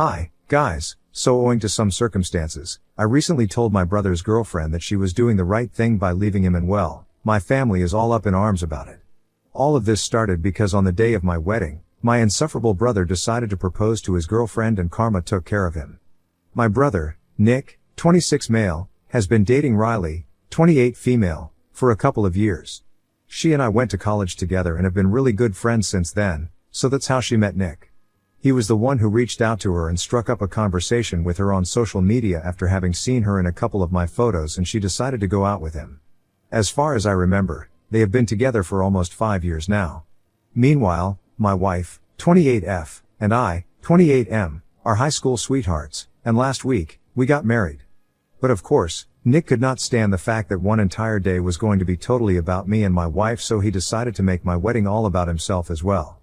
Hi, guys. So owing to some circumstances, I recently told my brother's girlfriend that she was doing the right thing by leaving him, and well, my family is all up in arms about it. All of this started because on the day of my wedding, my insufferable brother decided to propose to his girlfriend and karma took care of him. My brother, Nick, 26 male, has been dating Riley, 28 female, for a couple of years. She and I went to college together and have been really good friends since then, so that's how she met Nick. He was the one who reached out to her and struck up a conversation with her on social media after having seen her in a couple of my photos, and she decided to go out with him. As far as I remember, they have been together for almost 5 years now. Meanwhile, my wife, 28F, and I, 28M, are high school sweethearts, and last week, we got married. But of course, Nick could not stand the fact that one entire day was going to be totally about me and my wife, so he decided to make my wedding all about himself as well.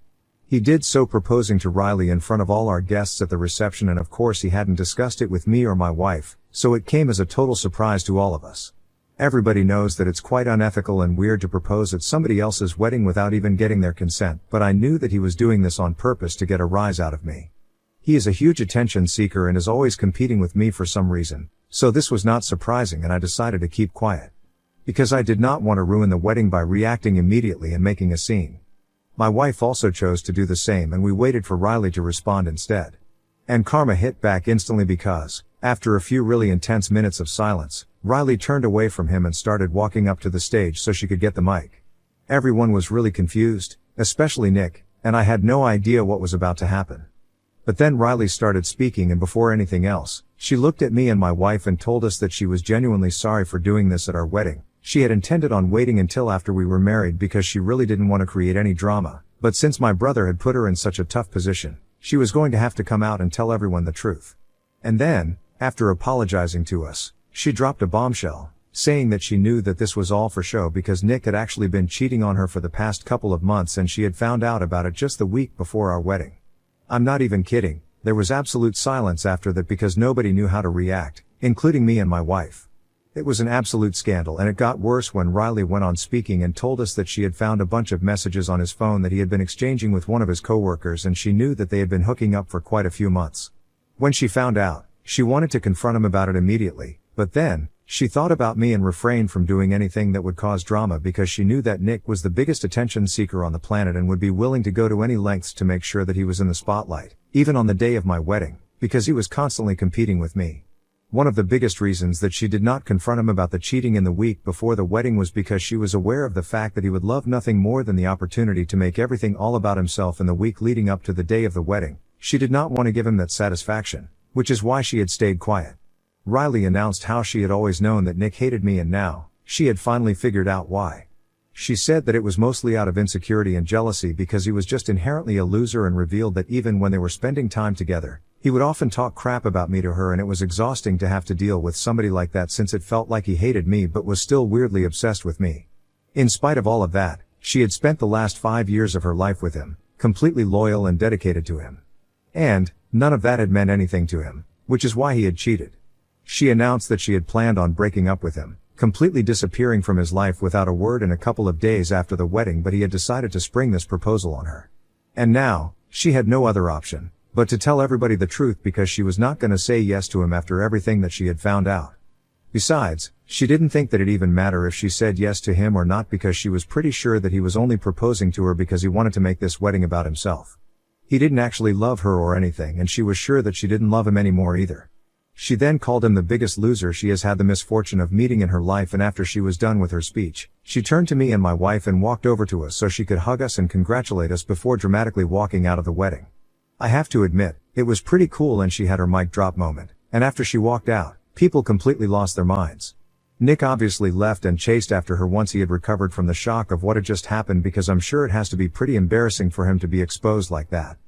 He did so proposing to Riley in front of all our guests at the reception, and of course he hadn't discussed it with me or my wife, so it came as a total surprise to all of us. Everybody knows that it's quite unethical and weird to propose at somebody else's wedding without even getting their consent, but I knew that he was doing this on purpose to get a rise out of me. He is a huge attention seeker and is always competing with me for some reason, so this was not surprising, and I decided to keep quiet. Because I did not want to ruin the wedding by reacting immediately and making a scene. My wife also chose to do the same, and we waited for Riley to respond instead. And karma hit back instantly because, after a few really intense minutes of silence, Riley turned away from him and started walking up to the stage so she could get the mic. Everyone was really confused, especially Nick, and I had no idea what was about to happen. But then Riley started speaking, and before anything else, she looked at me and my wife and told us that she was genuinely sorry for doing this at our wedding. She had intended on waiting until after we were married because she really didn't want to create any drama, but since my brother had put her in such a tough position, she was going to have to come out and tell everyone the truth. And then, after apologizing to us, she dropped a bombshell, saying that she knew that this was all for show because Nick had actually been cheating on her for the past couple of months, and she had found out about it just the week before our wedding. I'm not even kidding, there was absolute silence after that because nobody knew how to react, including me and my wife. It was an absolute scandal, and it got worse when Riley went on speaking and told us that she had found a bunch of messages on his phone that he had been exchanging with one of his coworkers, and she knew that they had been hooking up for quite a few months. When she found out, she wanted to confront him about it immediately, but then, she thought about me and refrained from doing anything that would cause drama because she knew that Nick was the biggest attention seeker on the planet and would be willing to go to any lengths to make sure that he was in the spotlight, even on the day of my wedding, because he was constantly competing with me. One of the biggest reasons that she did not confront him about the cheating in the week before the wedding was because she was aware of the fact that he would love nothing more than the opportunity to make everything all about himself in the week leading up to the day of the wedding. She did not want to give him that satisfaction, which is why she had stayed quiet. Riley announced how she had always known that Nick hated me, and now, she had finally figured out why. She said that it was mostly out of insecurity and jealousy because he was just inherently a loser, and revealed that even when they were spending time together, he would often talk crap about me to her, and it was exhausting to have to deal with somebody like that since it felt like he hated me but was still weirdly obsessed with me. In spite of all of that, she had spent the last 5 years of her life with him, completely loyal and dedicated to him. And, none of that had meant anything to him, which is why he had cheated. She announced that she had planned on breaking up with him, completely disappearing from his life without a word in a couple of days after the wedding, but he had decided to spring this proposal on her. And now, she had no other option but to tell everybody the truth because she was not going to say yes to him after everything that she had found out. Besides, she didn't think that it even mattered if she said yes to him or not because she was pretty sure that he was only proposing to her because he wanted to make this wedding about himself. He didn't actually love her or anything, and she was sure that she didn't love him anymore either. She then called him the biggest loser she has had the misfortune of meeting in her life, and after she was done with her speech, she turned to me and my wife and walked over to us so she could hug us and congratulate us before dramatically walking out of the wedding. I have to admit, it was pretty cool, and she had her mic drop moment, and after she walked out, people completely lost their minds. Nick obviously left and chased after her once he had recovered from the shock of what had just happened, because I'm sure it has to be pretty embarrassing for him to be exposed like that.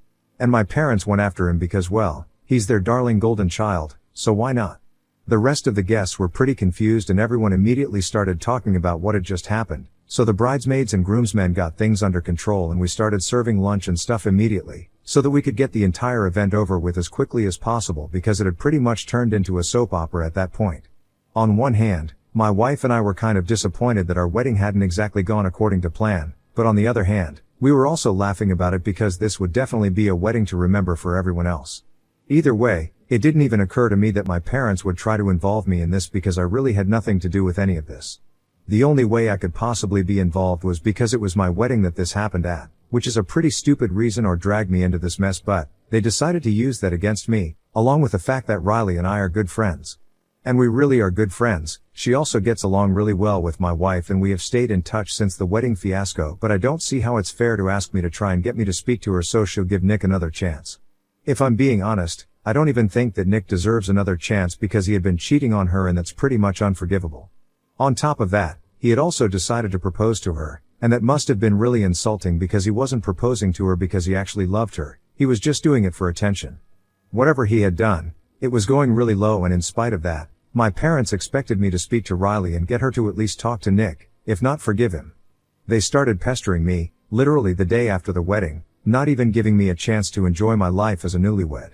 And my parents went after him because, well, he's their darling golden child, so why not? The rest of the guests were pretty confused, and everyone immediately started talking about what had just happened, so the bridesmaids and groomsmen got things under control and we started serving lunch and stuff immediately, so that we could get the entire event over with as quickly as possible because it had pretty much turned into a soap opera at that point. On one hand, my wife and I were kind of disappointed that our wedding hadn't exactly gone according to plan, but on the other hand, we were also laughing about it because this would definitely be a wedding to remember for everyone else. Either way, it didn't even occur to me that my parents would try to involve me in this because I really had nothing to do with any of this. The only way I could possibly be involved was because it was my wedding that this happened at, which is a pretty stupid reason or drag me into this mess, but they decided to use that against me, along with the fact that Riley and I are good friends. And we really are good friends. She also gets along really well with my wife and we have stayed in touch since the wedding fiasco, but I don't see how it's fair to ask me to try and get me to speak to her so she'll give Nick another chance. If I'm being honest, I don't even think that Nick deserves another chance because he had been cheating on her and that's pretty much unforgivable. On top of that, he had also decided to propose to her, and that must have been really insulting because he wasn't proposing to her because he actually loved her, he was just doing it for attention. Whatever he had done, it was going really low, and in spite of that, my parents expected me to speak to Riley and get her to at least talk to Nick, if not forgive him. They started pestering me, literally the day after the wedding, not even giving me a chance to enjoy my life as a newlywed.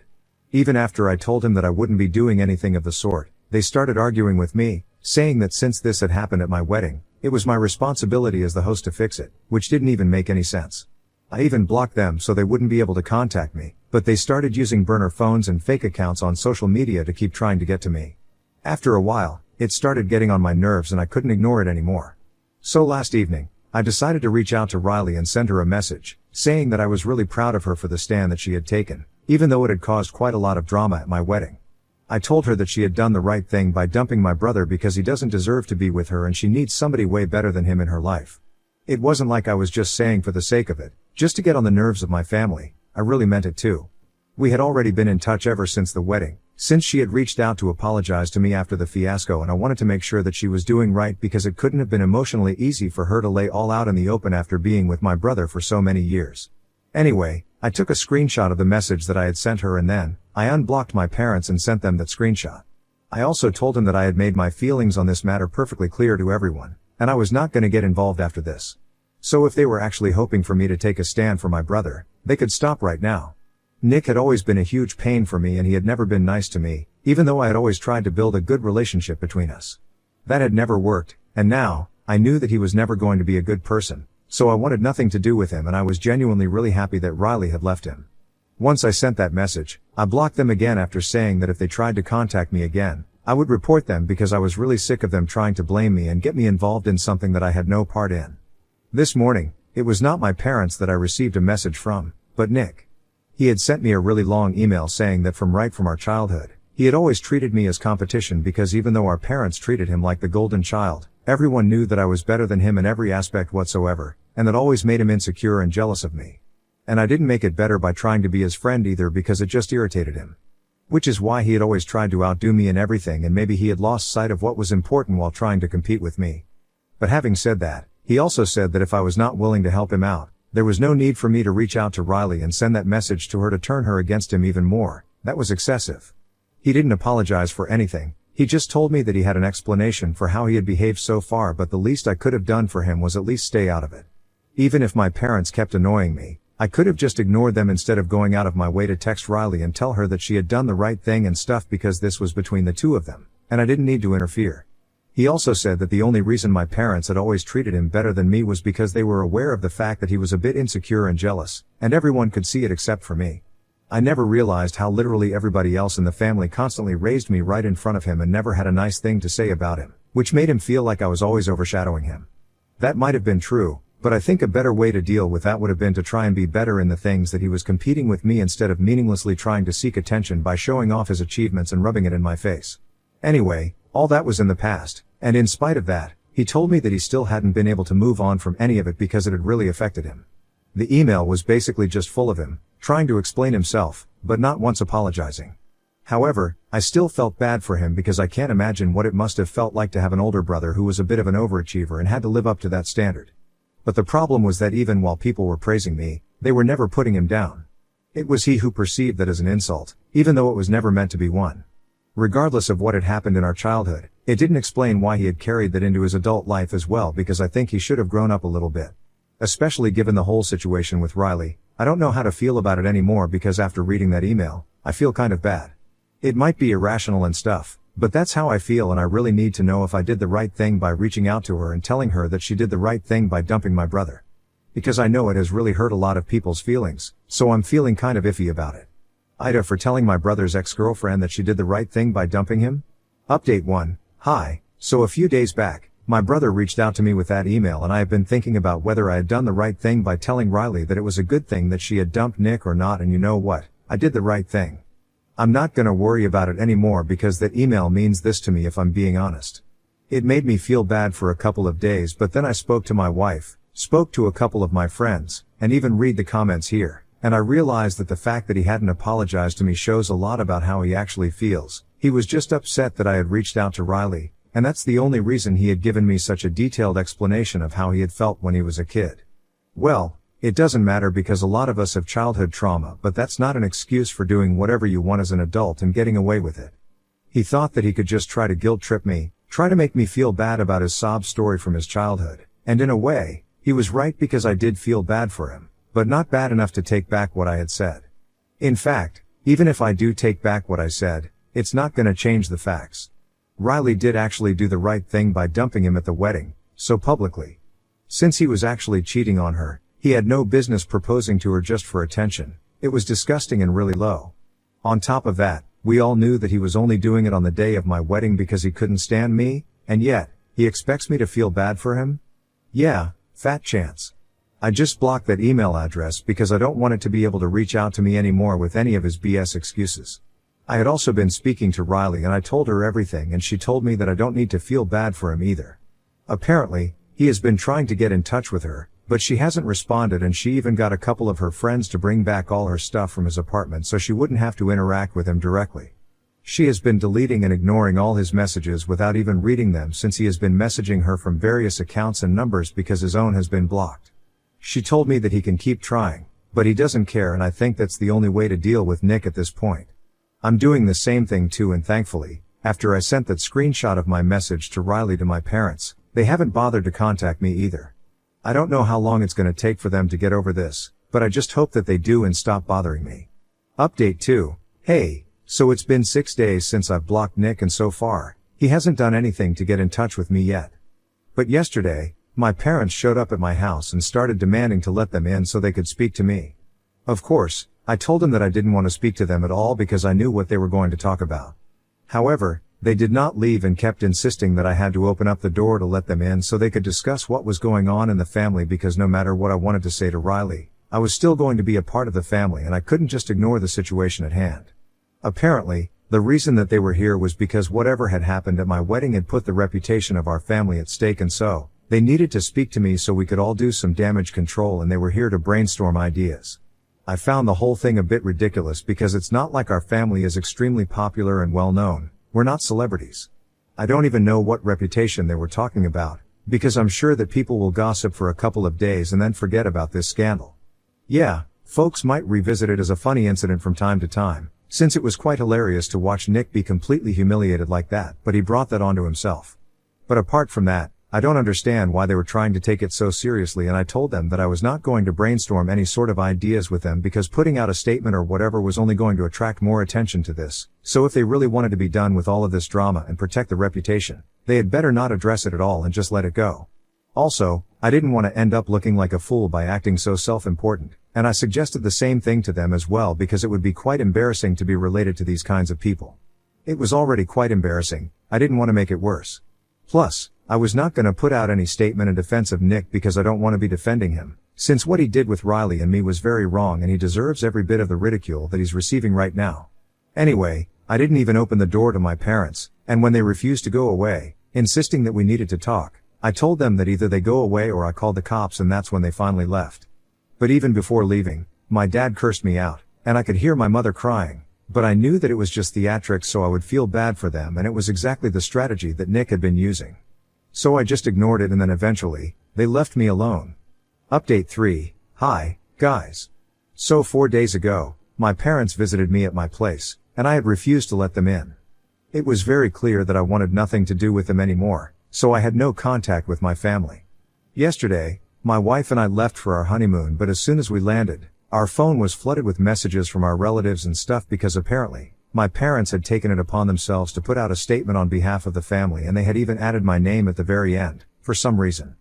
Even after I told him that I wouldn't be doing anything of the sort, they started arguing with me, saying that since this had happened at my wedding, it was my responsibility as the host to fix it, which didn't even make any sense. I even blocked them so they wouldn't be able to contact me, but they started using burner phones and fake accounts on social media to keep trying to get to me. After a while, it started getting on my nerves and I couldn't ignore it anymore. So last evening, I decided to reach out to Riley and send her a message, saying that I was really proud of her for the stand that she had taken, even though it had caused quite a lot of drama at my wedding. I told her that she had done the right thing by dumping my brother because he doesn't deserve to be with her and she needs somebody way better than him in her life. It wasn't like I was just saying for the sake of it, just to get on the nerves of my family, I really meant it too. We had already been in touch ever since the wedding, since she had reached out to apologize to me after the fiasco, and I wanted to make sure that she was doing right because it couldn't have been emotionally easy for her to lay all out in the open after being with my brother for so many years. Anyway, I took a screenshot of the message that I had sent her and then, I unblocked my parents and sent them that screenshot. I also told them that I had made my feelings on this matter perfectly clear to everyone, and I was not going to get involved after this. So if they were actually hoping for me to take a stand for my brother, they could stop right now. Nick had always been a huge pain for me and he had never been nice to me, even though I had always tried to build a good relationship between us. That had never worked, and now, I knew that he was never going to be a good person, so I wanted nothing to do with him, and I was genuinely really happy that Riley had left him. Once I sent that message, I blocked them again after saying that if they tried to contact me again, I would report them because I was really sick of them trying to blame me and get me involved in something that I had no part in. This morning, it was not my parents that I received a message from, but Nick. He had sent me a really long email saying that from our childhood, he had always treated me as competition because even though our parents treated him like the golden child, everyone knew that I was better than him in every aspect whatsoever, and that always made him insecure and jealous of me. And I didn't make it better by trying to be his friend either because it just irritated him. Which is why he had always tried to outdo me in everything, and maybe he had lost sight of what was important while trying to compete with me. But having said that, he also said that if I was not willing to help him out, there was no need for me to reach out to Riley and send that message to her to turn her against him even more. That was excessive. He didn't apologize for anything, he just told me that he had an explanation for how he had behaved so far, but the least I could have done for him was at least stay out of it. Even if my parents kept annoying me, I could have just ignored them instead of going out of my way to text Riley and tell her that she had done the right thing and stuff because this was between the two of them, and I didn't need to interfere. He also said that the only reason my parents had always treated him better than me was because they were aware of the fact that he was a bit insecure and jealous, and everyone could see it except for me. I never realized how literally everybody else in the family constantly raised me right in front of him and never had a nice thing to say about him, which made him feel like I was always overshadowing him. That might have been true, but I think a better way to deal with that would have been to try and be better in the things that he was competing with me instead of meaninglessly trying to seek attention by showing off his achievements and rubbing it in my face. Anyway, all that was in the past, and in spite of that, he told me that he still hadn't been able to move on from any of it because it had really affected him. The email was basically just full of him, trying to explain himself, but not once apologizing. However, I still felt bad for him because I can't imagine what it must have felt like to have an older brother who was a bit of an overachiever and had to live up to that standard. But the problem was that even while people were praising me, they were never putting him down. It was he who perceived that as an insult, even though it was never meant to be one. Regardless of what had happened in our childhood, it didn't explain why he had carried that into his adult life as well, because I think he should have grown up a little bit. Especially given the whole situation with Riley, I don't know how to feel about it anymore because after reading that email, I feel kind of bad. It might be irrational and stuff, but that's how I feel, and I really need to know if I did the right thing by reaching out to her and telling her that she did the right thing by dumping my brother. Because I know it has really hurt a lot of people's feelings, so I'm feeling kind of iffy about it. Ida for telling my brother's ex-girlfriend that she did the right thing by dumping him? Update 1. Hi. So a few days back, my brother reached out to me with that email and I have been thinking about whether I had done the right thing by telling Riley that it was a good thing that she had dumped Nick or not, and you know what? I did the right thing. I'm not gonna worry about it anymore because that email means this to me if I'm being honest. It made me feel bad for a couple of days, but then I spoke to my wife, spoke to a couple of my friends, and even read the comments here, and I realized that the fact that he hadn't apologized to me shows a lot about how he actually feels. He was just upset that I had reached out to Riley, and that's the only reason he had given me such a detailed explanation of how he had felt when he was a kid. Well, it doesn't matter because a lot of us have childhood trauma, but that's not an excuse for doing whatever you want as an adult and getting away with it. He thought that he could just try to guilt trip me, try to make me feel bad about his sob story from his childhood, and in a way, he was right because I did feel bad for him, but not bad enough to take back what I had said. In fact, even if I do take back what I said, it's not gonna change the facts. Riley did actually do the right thing by dumping him at the wedding, so publicly. Since he was actually cheating on her, he had no business proposing to her just for attention. It was disgusting and really low. On top of that, we all knew that he was only doing it on the day of my wedding because he couldn't stand me, and yet, he expects me to feel bad for him? Yeah, fat chance. I just blocked that email address because I don't want it to be able to reach out to me anymore with any of his BS excuses. I had also been speaking to Riley and I told her everything, and she told me that I don't need to feel bad for him either. Apparently, he has been trying to get in touch with her, but she hasn't responded, and she even got a couple of her friends to bring back all her stuff from his apartment so she wouldn't have to interact with him directly. She has been deleting and ignoring all his messages without even reading them since he has been messaging her from various accounts and numbers because his own has been blocked. She told me that he can keep trying, but he doesn't care, and I think that's the only way to deal with Nick at this point. I'm doing the same thing too, and thankfully, after I sent that screenshot of my message to Riley to my parents, they haven't bothered to contact me either. I don't know how long it's gonna take for them to get over this, but I just hope that they do and stop bothering me. Update 2. Hey, so it's been 6 days since I've blocked Nick, and so far, he hasn't done anything to get in touch with me yet. But yesterday, my parents showed up at my house and started demanding to let them in so they could speak to me. Of course, I told them that I didn't want to speak to them at all because I knew what they were going to talk about. However, they did not leave and kept insisting that I had to open up the door to let them in so they could discuss what was going on in the family, because no matter what I wanted to say to Riley, I was still going to be a part of the family and I couldn't just ignore the situation at hand. Apparently, the reason that they were here was because whatever had happened at my wedding had put the reputation of our family at stake, and so, they needed to speak to me so we could all do some damage control, and they were here to brainstorm ideas. I found the whole thing a bit ridiculous because it's not like our family is extremely popular and well known. We're not celebrities. I don't even know what reputation they were talking about, because I'm sure that people will gossip for a couple of days and then forget about this scandal. Yeah, folks might revisit it as a funny incident from time to time, since it was quite hilarious to watch Nick be completely humiliated like that, but he brought that onto himself. But apart from that, I don't understand why they were trying to take it so seriously, and I told them that I was not going to brainstorm any sort of ideas with them because putting out a statement or whatever was only going to attract more attention to this. So if they really wanted to be done with all of this drama and protect the reputation, they had better not address it at all and just let it go. Also, I didn't want to end up looking like a fool by acting so self-important, and I suggested the same thing to them as well because it would be quite embarrassing to be related to these kinds of people. It was already quite embarrassing. I didn't want to make it worse. Plus, I was not going to put out any statement in defense of Nick because I don't want to be defending him, since what he did with Riley and me was very wrong and he deserves every bit of the ridicule that he's receiving right now. Anyway, I didn't even open the door to my parents, and when they refused to go away, insisting that we needed to talk, I told them that either they go away or I called the cops, and that's when they finally left. But even before leaving, my dad cursed me out, and I could hear my mother crying, but I knew that it was just theatrics so I would feel bad for them, and it was exactly the strategy that Nick had been using. So I just ignored it, and then eventually, they left me alone. Update 3. Hi, guys. So 4 days ago, my parents visited me at my place, and I had refused to let them in. It was very clear that I wanted nothing to do with them anymore, so I had no contact with my family. Yesterday, my wife and I left for our honeymoon, but as soon as we landed, our phone was flooded with messages from our relatives and stuff because apparently, my parents had taken it upon themselves to put out a statement on behalf of the family, and they had even added my name at the very end, for some reason.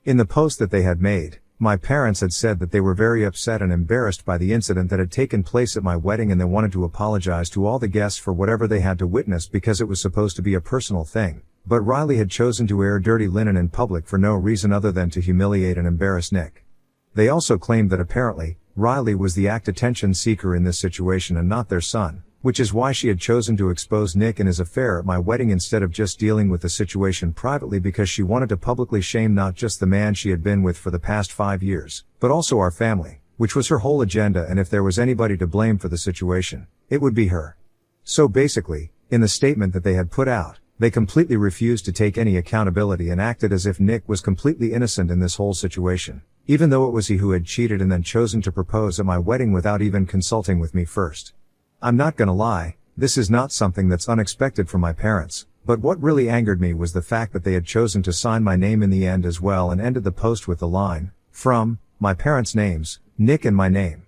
In the post that they had made, My parents had said that they were very upset and embarrassed by the incident that had taken place at my wedding, and they wanted to apologize to all the guests for whatever they had to witness because it was supposed to be a personal thing. But Riley had chosen to air dirty linen in public for no reason other than to humiliate and embarrass Nick. They also claimed that apparently, Riley was the attention seeker in this situation and not their son, which is why she had chosen to expose Nick and his affair at my wedding instead of just dealing with the situation privately, because she wanted to publicly shame not just the man she had been with for the past 5 years, but also our family, which was her whole agenda, and if there was anybody to blame for the situation, it would be her. So basically, in the statement that they had put out, they completely refused to take any accountability and acted as if Nick was completely innocent in this whole situation, even though it was he who had cheated and then chosen to propose at my wedding without even consulting with me first. I'm not gonna lie, this is not something that's unexpected from my parents, but what really angered me was the fact that they had chosen to sign my name in the end as well and ended the post with the line, "From my parents' names, Nick and my name."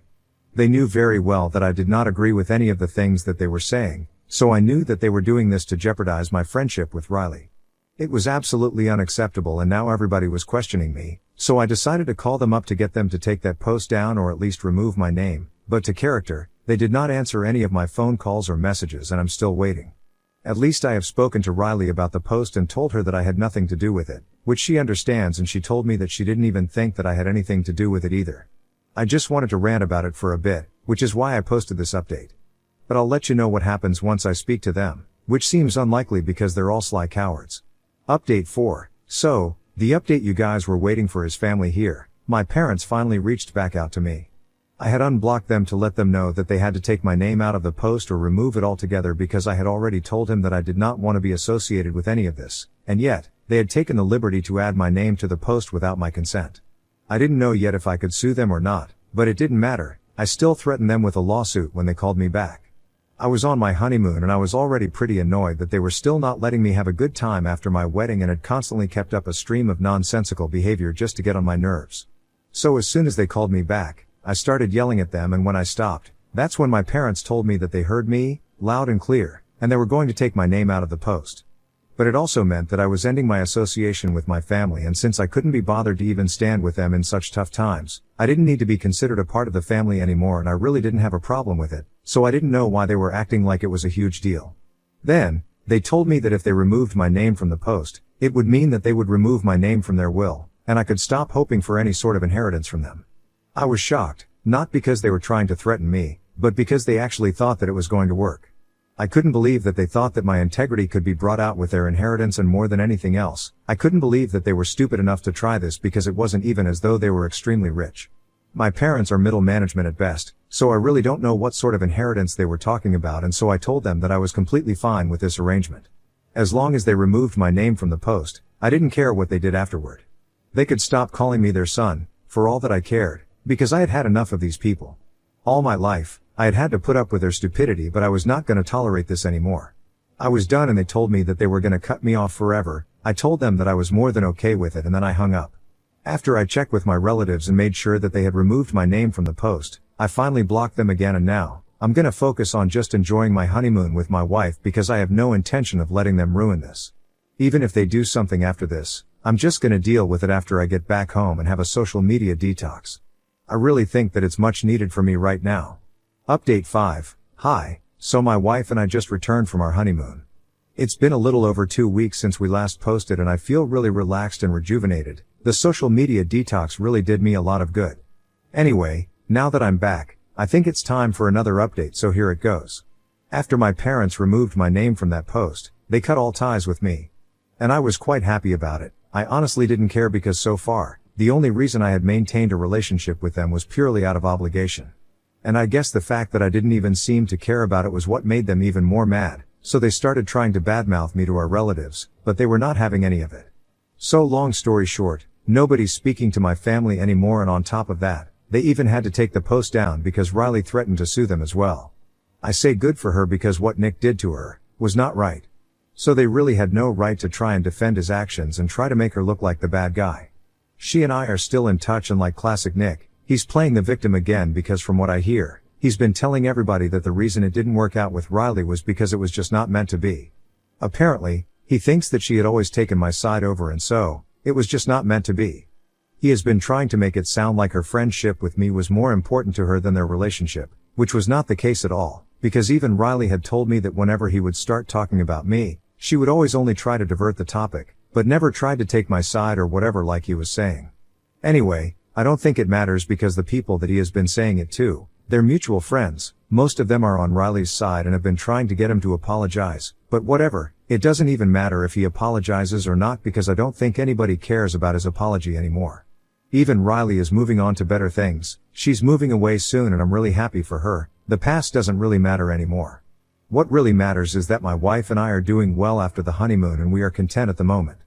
They knew very well that I did not agree with any of the things that they were saying, so I knew that they were doing this to jeopardize my friendship with Riley. It was absolutely unacceptable, and now everybody was questioning me, so I decided to call them up to get them to take that post down or at least remove my name, but to character, they did not answer any of my phone calls or messages, and I'm still waiting. At least I have spoken to Riley about the post and told her that I had nothing to do with it, which she understands, and she told me that she didn't even think that I had anything to do with it either. I just wanted to rant about it for a bit, which is why I posted this update. But I'll let you know what happens once I speak to them, which seems unlikely because they're all sly cowards. Update 4. So, the update you guys were waiting for is family here. My parents finally reached back out to me. I had unblocked them to let them know that they had to take my name out of the post or remove it altogether because I had already told him that I did not want to be associated with any of this, and yet, they had taken the liberty to add my name to the post without my consent. I didn't know yet if I could sue them or not, but it didn't matter. I still threatened them with a lawsuit when they called me back. I was on my honeymoon and I was already pretty annoyed that they were still not letting me have a good time after my wedding and had constantly kept up a stream of nonsensical behavior just to get on my nerves. So as soon as they called me back, I started yelling at them, and when I stopped, that's when my parents told me that they heard me, loud and clear, and they were going to take my name out of the post. But it also meant that I was ending my association with my family, and since I couldn't be bothered to even stand with them in such tough times, I didn't need to be considered a part of the family anymore, and I really didn't have a problem with it, so I didn't know why they were acting like it was a huge deal. Then, they told me that if they removed my name from the post, it would mean that they would remove my name from their will, and I could stop hoping for any sort of inheritance from them. I was shocked, not because they were trying to threaten me, but because they actually thought that it was going to work. I couldn't believe that they thought that my integrity could be brought out with their inheritance, and more than anything else, I couldn't believe that they were stupid enough to try this because it wasn't even as though they were extremely rich. My parents are middle management at best, so I really don't know what sort of inheritance they were talking about, and so I told them that I was completely fine with this arrangement. As long as they removed my name from the post, I didn't care what they did afterward. They could stop calling me their son, for all that I cared, because I had had enough of these people. All my life, I had had to put up with their stupidity, but I was not going to tolerate this anymore. I was done, and they told me that they were going to cut me off forever. I told them that I was more than okay with it, and then I hung up. After I checked with my relatives and made sure that they had removed my name from the post, I finally blocked them again, and now, I'm going to focus on just enjoying my honeymoon with my wife because I have no intention of letting them ruin this. Even if they do something after this, I'm just going to deal with it after I get back home and have a social media detox. I really think that it's much needed for me right now. Update 5. Hi, so my wife and I just returned from our honeymoon. It's been a little over 2 weeks since we last posted, and I feel really relaxed and rejuvenated. The social media detox really did me a lot of good. Anyway, now that I'm back, I think it's time for another update, so here it goes. After my parents removed my name from that post, they cut all ties with me. And I was quite happy about it. I honestly didn't care because so far, the only reason I had maintained a relationship with them was purely out of obligation. And I guess the fact that I didn't even seem to care about it was what made them even more mad, so they started trying to badmouth me to our relatives, but they were not having any of it. So long story short, nobody's speaking to my family anymore, and on top of that, they even had to take the post down because Riley threatened to sue them as well. I say good for her, because what Nick did to her was not right. So they really had no right to try and defend his actions and try to make her look like the bad guy. She and I are still in touch, and like classic Nick, he's playing the victim again because from what I hear, he's been telling everybody that the reason it didn't work out with Riley was because it was just not meant to be. Apparently, he thinks that she had always taken my side over, and so, it was just not meant to be. He has been trying to make it sound like her friendship with me was more important to her than their relationship, which was not the case at all, because even Riley had told me that whenever he would start talking about me, she would always only try to divert the topic, but never tried to take my side or whatever like he was saying. Anyway, I don't think it matters because the people that he has been saying it to, they're mutual friends, most of them are on Riley's side and have been trying to get him to apologize, but whatever, it doesn't even matter if he apologizes or not because I don't think anybody cares about his apology anymore. Even Riley is moving on to better things, she's moving away soon and I'm really happy for her, the past doesn't really matter anymore. What really matters is that my wife and I are doing well after the honeymoon and we are content at the moment.